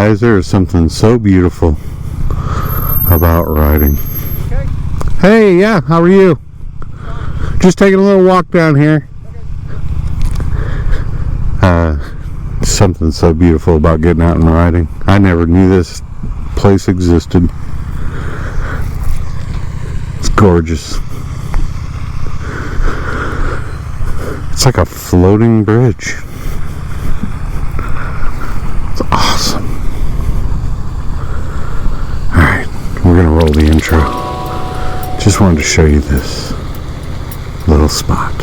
Guys, there is something so beautiful about riding. Okay. Hey, yeah, how are you? Just taking a little walk down here. Something so beautiful about getting out and riding. I never knew this place existed. It's gorgeous. It's like a floating bridge. It's awesome. Alright, we're gonna roll the intro. Just wanted to show you this little spot.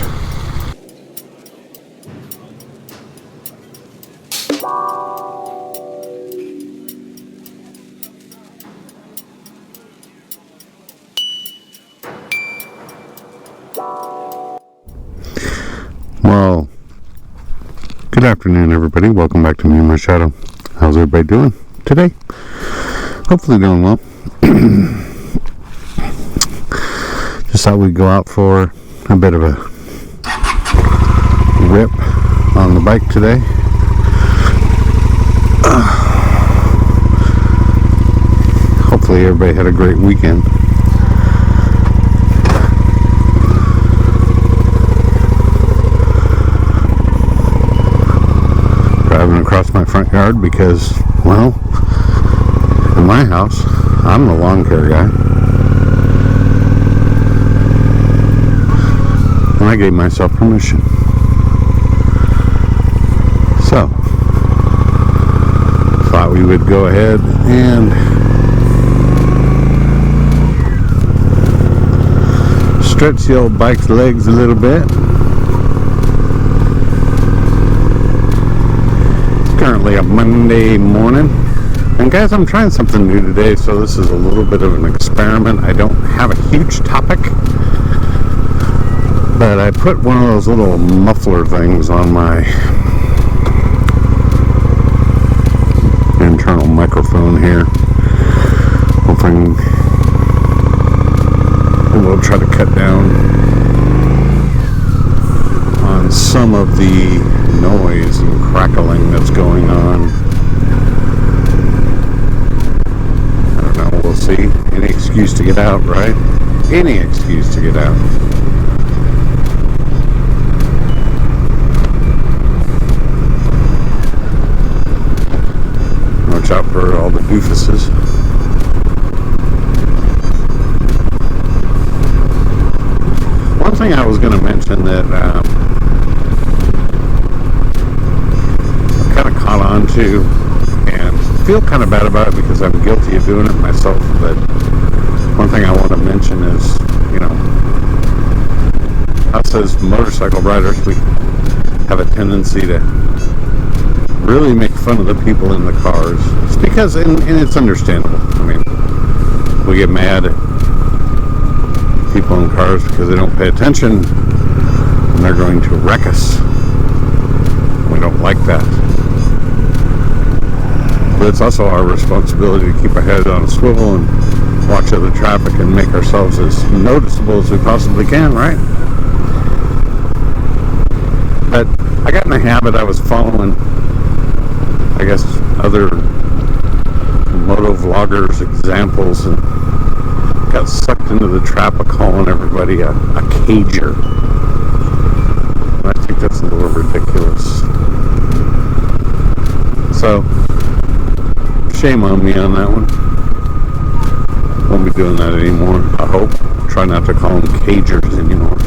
Well, good afternoon, everybody. Welcome back to Me and My Shadow. How's everybody doing today? Hopefully doing well. Just thought we'd go out for a bit of a rip on the bike today. Hopefully everybody had a great weekend. Driving across my front yard because, well, in my house, I'm the lawn care guy. And I gave myself permission. So, thought we would go ahead and stretch the old bike's legs a little bit. Currently a Monday morning, and guys, I'm trying something new today, so this is a little bit of an experiment. I don't have a huge topic, but I put one of those little muffler things on my internal microphone here, hoping we'll try to cut down on some of the noise and crackling that's going on. I don't know, we'll see. Any excuse to get out, right? Any excuse to get out. Watch out for all the doofuses. One thing I was going to mention that caught on to and feel kind of bad about it because I'm guilty of doing it myself, but one thing I want to mention is, you know, us as motorcycle riders, we have a tendency to really make fun of the people in the cars. It's because, and it's understandable, I mean, we get mad at people in cars because they don't pay attention and they're going to wreck us. We don't like that. But it's also our responsibility to keep our head on a swivel and watch other traffic and make ourselves as noticeable as we possibly can, right? But I got in the habit, I was following, I guess, other moto vloggers' examples and got sucked into the trap of calling everybody a cager. And I think that's a little ridiculous. So, shame on me on that one. Won't be doing that anymore, I hope. Try not to call them cagers anymore.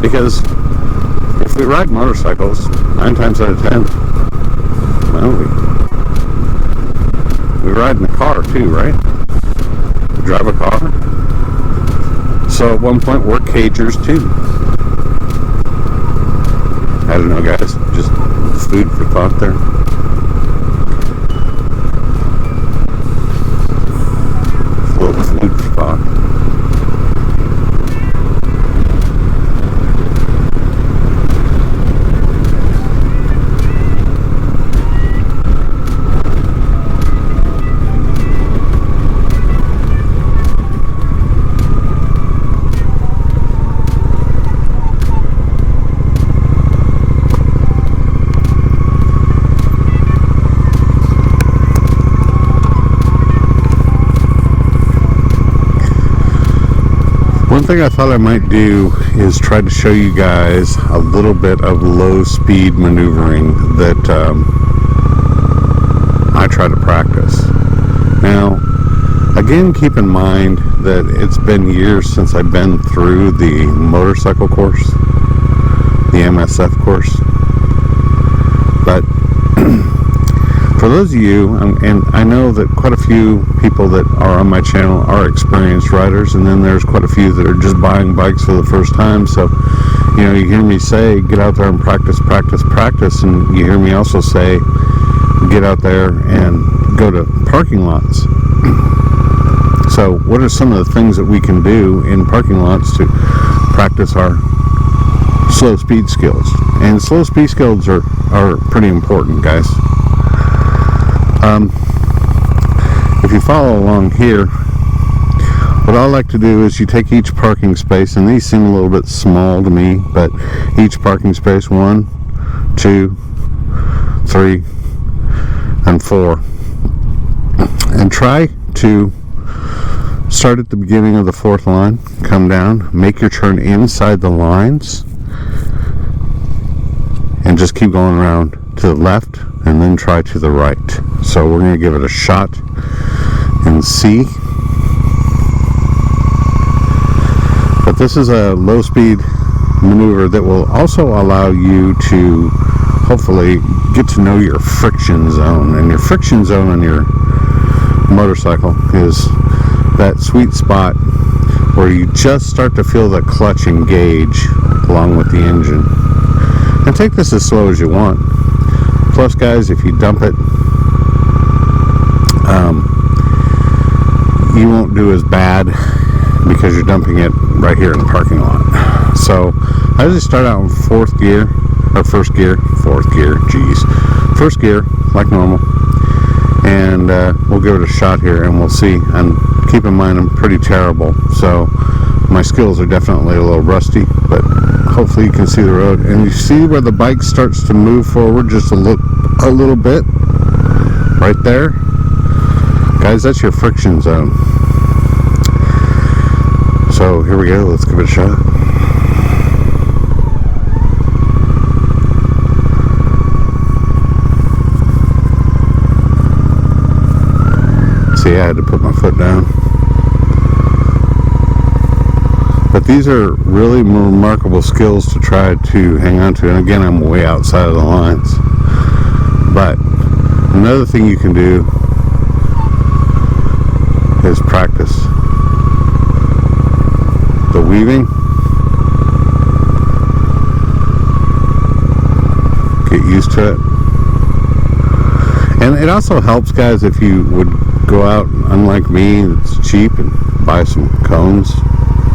Because if we ride motorcycles, 9 times out of 10, well, we ride in a car too, right? We drive a car. So at one point we're cagers too. I don't know, guys. Just food for thought there. Food for thought. One thing I thought I might do is try to show you guys a little bit of low speed maneuvering that I try to practice. Now, again, keep in mind that it's been years since I've been through the motorcycle course, the MSF course. But for those of you, and I know that quite a few people that are on my channel are experienced riders, and then there's quite a few that are just buying bikes for the first time. So, you know, you hear me say, get out there and practice, and you hear me also say, get out there and go to parking lots. So, what are some of the things that we can do in parking lots to practice our slow speed skills? And slow speed skills are pretty important, guys. If you follow along here, what I like to do is you take each parking space, and these seem a little bit small to me, but each parking space, 1, 2, 3, and 4, and try to start at the beginning of the 4th line, come down, make your turn inside the lines, and just keep going around to the left and then try to the right. So we're going to give it a shot and see. But this is a low speed maneuver that will also allow you to hopefully get to know your friction zone. And your friction zone on your motorcycle is that sweet spot where you just start to feel the clutch engage along with the engine. And take this as slow as you want. Plus, guys, if you dump it, you won't do as bad because you're dumping it right here in the parking lot. So I usually start out in 4th gear, or 1st gear, 4th gear, first gear, like normal, and we'll give it a shot here and we'll see. And keep in mind, I'm pretty terrible, so my skills are definitely a little rusty, but hopefully you can see the road. And you see where the bike starts to move forward just a little bit right there, guys. That's your friction zone. So here we go, let's give it a shot. See, I had to put my foot down. But these are really remarkable skills to try to hang on to. And again, I'm way outside of the lines. But another thing you can do is practice the weaving. Get used to it. And it also helps, guys, if you would go out, unlike me, it's cheap, and buy some cones.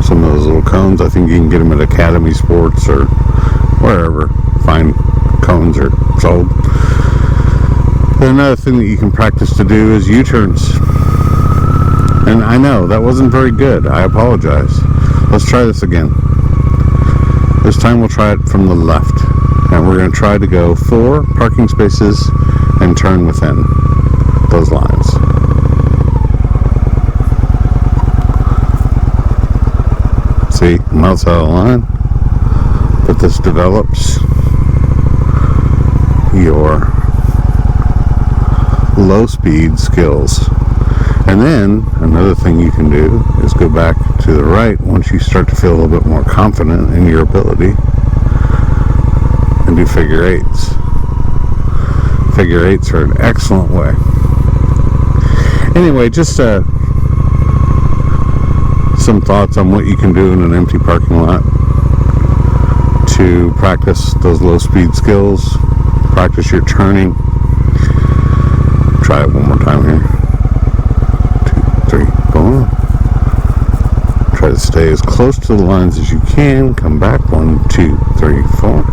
Some of those little cones, I think you can get them at Academy Sports or wherever fine cones are sold. But another thing that you can practice to do is U-turns. And I know that wasn't very good. I apologize. Let's try this again. This time we'll try it from the left. And we're going to try to go 4 parking spaces and turn within those lines. See, I'm outside of the line, but this develops your low speed skills. And then another thing you can do is go back to the right once you start to feel a little bit more confident in your ability, and do figure 8s. Figure 8s are an excellent way. Anyway, just some thoughts on what you can do in an empty parking lot to practice those low speed skills, practice your turning. Try it one more time here. 2, 3, go on. Try to stay as close to the lines as you can. Come back, 1, 2, 3, 4.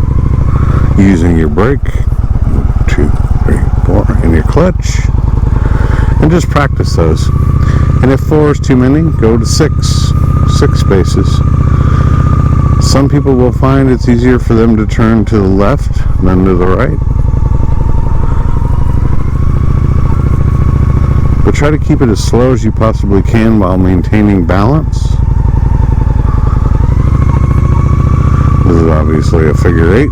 Using your brake, 1, 2, 3, 4, and your clutch. And just practice those. And if 4 is too many, go to 6 spaces. Some people will find it's easier for them to turn to the left than to the right. But try to keep it as slow as you possibly can while maintaining balance. This is obviously a figure 8.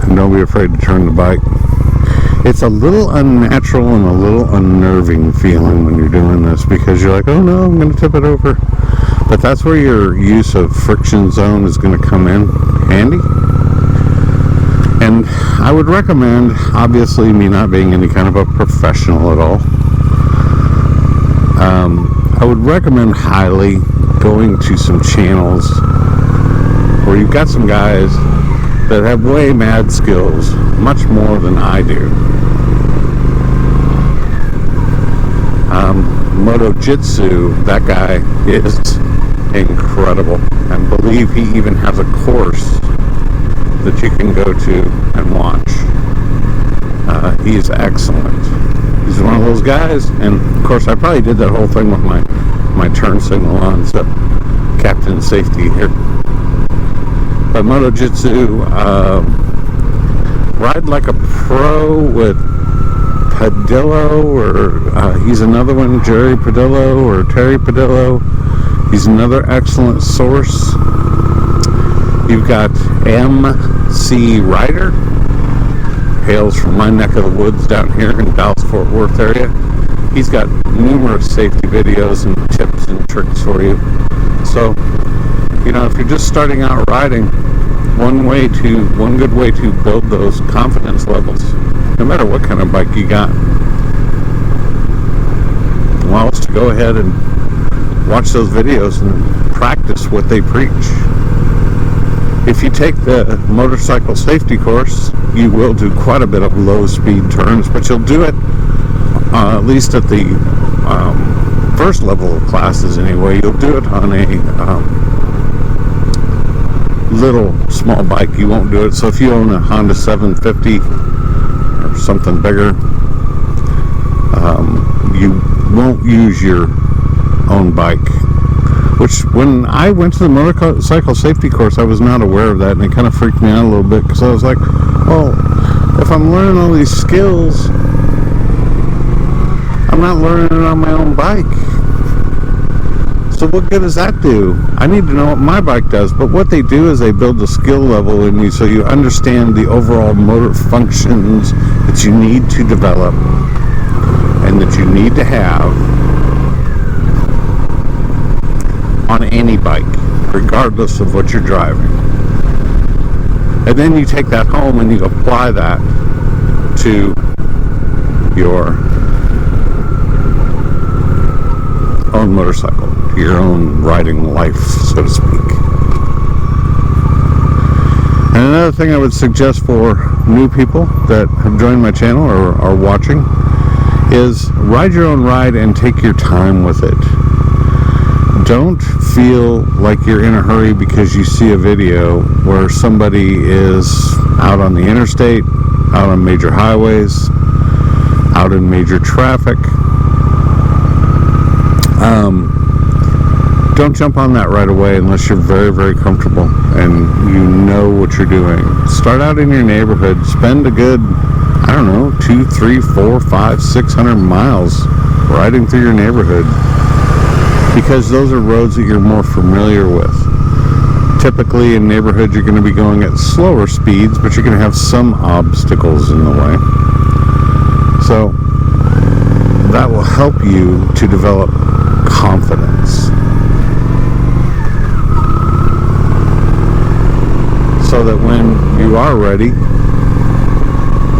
And don't be afraid to turn the bike. It's a little unnatural and a little unnerving feeling when you're doing this, because you're like, oh no, I'm going to tip it over. But that's where your use of friction zone is going to come in handy. And I would recommend, obviously me not being any kind of a professional at all, I would recommend highly going to some channels where you've got some guys that have way mad skills, much more than I do. Moto Jitsu, that guy is incredible, and believe he even has a course that you can go to and watch. He's excellent. He's one of those guys, and of course I probably did that whole thing with my turn signal on, so captain safety here. But Moto Jitsu, ride like a pro with Padillo, or he's another one, Jerry Padillo or Terry Padillo. He's another excellent source. You've got MC Ryder, hails from my neck of the woods down here in Dallas-Fort Worth area. He's got numerous safety videos and tips and tricks for you. So, you know, if you're just starting out riding, one good way to build those confidence levels, no matter what kind of bike you got, well, is to go ahead and watch those videos and practice what they preach. If you take the motorcycle safety course, you will do quite a bit of low speed turns, but you'll do it at least at the first level of classes anyway. You'll do it on a little small bike. You won't do it. So if you own a Honda 750 or something bigger, you won't use your own bike. Which, when I went to the motorcycle safety course, I was not aware of that, and it kind of freaked me out a little bit, because I was like, well, if I'm learning all these skills, I'm not learning it on my own bike. So what good does that do? I need to know what my bike does. But what they do is they build a skill level in you, so you understand the overall motor functions that you need to develop and that you need to have on any bike, regardless of what you're driving. And then you take that home and you apply that to your own motorcycle, to your own riding life, so to speak. And another thing I would suggest for new people that have joined my channel or are watching is ride your own ride and take your time with it. Don't feel like you're in a hurry because you see a video where somebody is out on the interstate, out on major highways, out in major traffic. Don't jump on that right away unless you're very, very comfortable and you know what you're doing. Start out in your neighborhood. Spend a good, 2, 3, 4, 5, 600 miles riding through your neighborhood, because those are roads that you're more familiar with. Typically in neighborhoods you're going to be going at slower speeds, but you're going to have some obstacles in the way. So that will help you to develop confidence, so that when you are ready,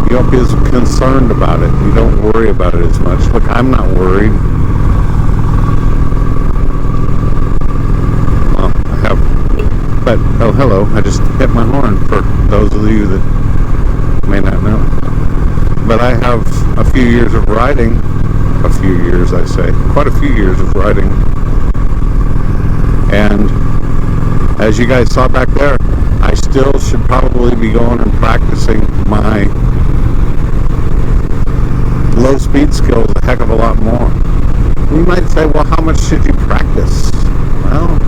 you don't be as concerned about it. You don't worry about it as much. Look, I'm not worried. Well, I have, but, oh, hello, I just hit my horn for those of you that may not know. But I have a few years of riding, quite a few years of riding. And as you guys saw back there, I still should probably be going and practicing my low speed skills a heck of a lot more. You might say, well, how much should you practice? Well,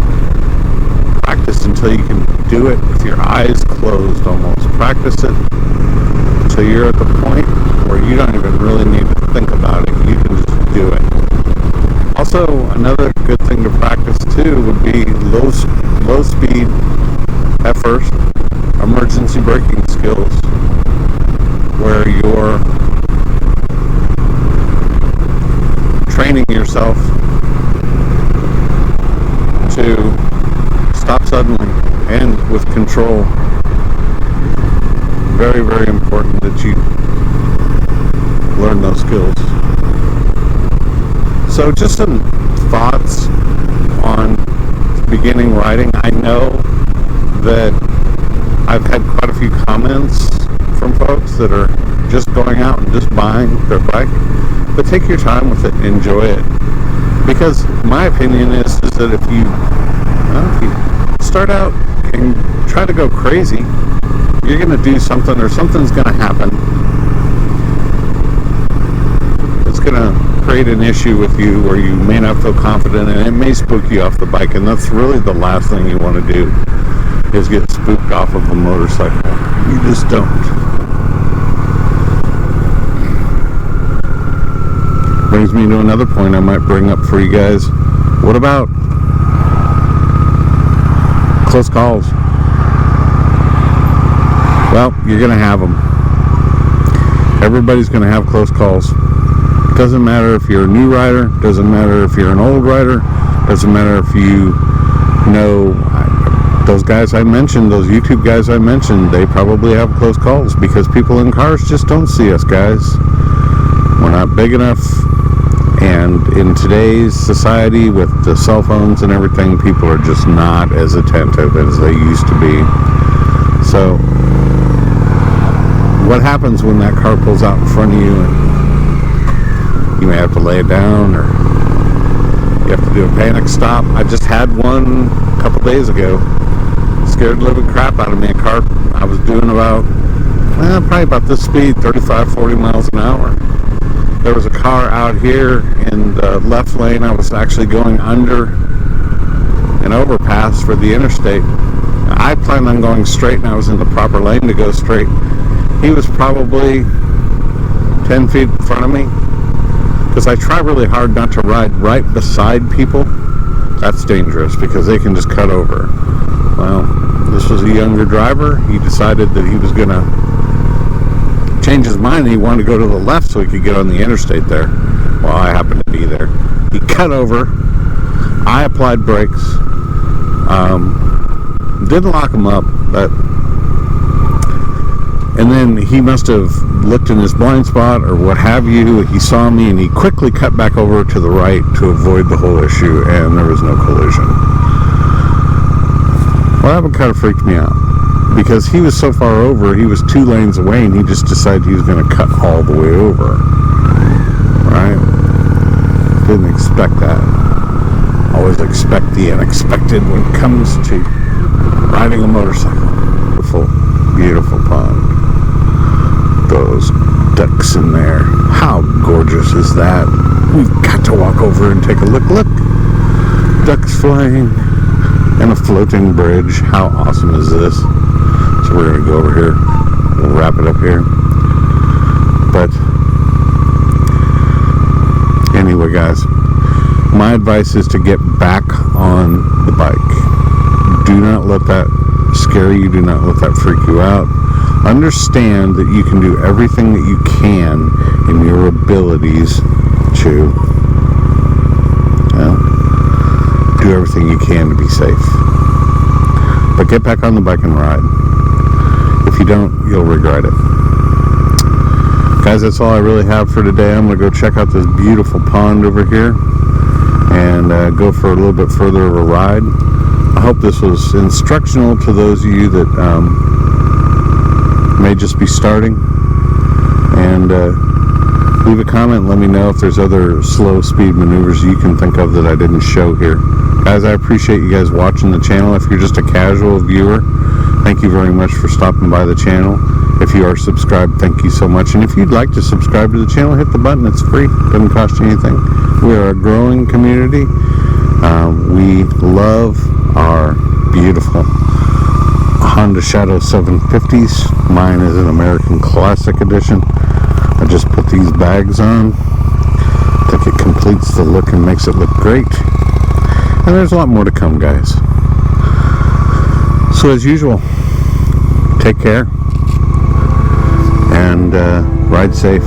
practice until you can do it with your eyes closed almost. Practice it until you're at the point where you don't even really need to think about it. You can just do it. Also, another good thing to practice too would be low speed at first, emergency braking skills, where you're training yourself to stop suddenly and with control. Very, very important that you learn those skills. So just some thoughts on beginning riding. I know that I've had quite a few comments from folks that are just going out and just buying their bike, but take your time with it and enjoy it, because my opinion is that if you start out and try to go crazy, you're going to do something, or something's going to happen. It's going to create an issue with you where you may not feel confident, and it may spook you off the bike, and that's really the last thing you want to do, is get spooked off of a motorcycle. You just don't. Brings me to another point I might bring up for you guys. What about close calls? Well, you're going to have them. Everybody's going to have close calls. Doesn't matter if you're a new rider, doesn't matter if you're an old rider, doesn't matter if you know those guys I mentioned, those YouTube guys I mentioned, they probably have close calls because people in cars just don't see us, guys. We're not big enough, and in today's society with the cell phones and everything, people are just not as attentive as they used to be. So what happens when that car pulls out in front of you and you may have to lay it down, or you have to do a panic stop? I just had one a couple days ago. Scared the living crap out of me. A car, I was doing probably about this speed, 35, 40 miles an hour. There was a car out here in the left lane. I was actually going under an overpass for the interstate. I planned on going straight, and I was in the proper lane to go straight. He was probably 10 feet in front of me, because I try really hard not to ride right beside people. That's dangerous because they can just cut over. Well, this was a younger driver. He decided that he was going to change his mind. He wanted to go to the left so he could get on the interstate there. Well, I happened to be there. He cut over. I applied brakes. Didn't lock him up, but and then he must have looked in his blind spot or what have you. He saw me and he quickly cut back over to the right to avoid the whole issue, and there was no collision. Well, that kind of freaked me out because he was so far over. He was 2 lanes away, and he just decided he was going to cut all the way over. Right? Didn't expect that. Always expect the unexpected when it comes to riding a motorcycle. Beautiful, beautiful pond. Those ducks in there. How gorgeous is that? We've got to walk over and take a look. Look! Ducks flying and a floating bridge. How awesome is this? So we're going to go over here. We'll wrap it up here. But anyway, guys, my advice is to get back on the bike. Do not let that scare you. Do not let that freak you out. Understand that you can do everything that you can in your abilities to do everything you can to be safe. But get back on the bike and ride. If you don't, you'll regret it. Guys, that's all I really have for today. I'm going to go check out this beautiful pond over here and go for a little bit further of a ride. I hope this was instructional to those of you that may just be starting. And leave a comment and let me know if there's other slow speed maneuvers you can think of that I didn't show here. Guys, I appreciate you guys watching the channel. If you're just a casual viewer, thank you very much for stopping by the channel. If you are subscribed, thank you so much. And if you'd like to subscribe to the channel, hit the button. It's free. Doesn't cost you anything. We are a growing community. We love our beautiful Honda Shadow 750s. Mine is an American Classic Edition. I just put these bags on. I think it completes the look and makes it look great. And there's a lot more to come, guys. So as usual, take care and ride safe.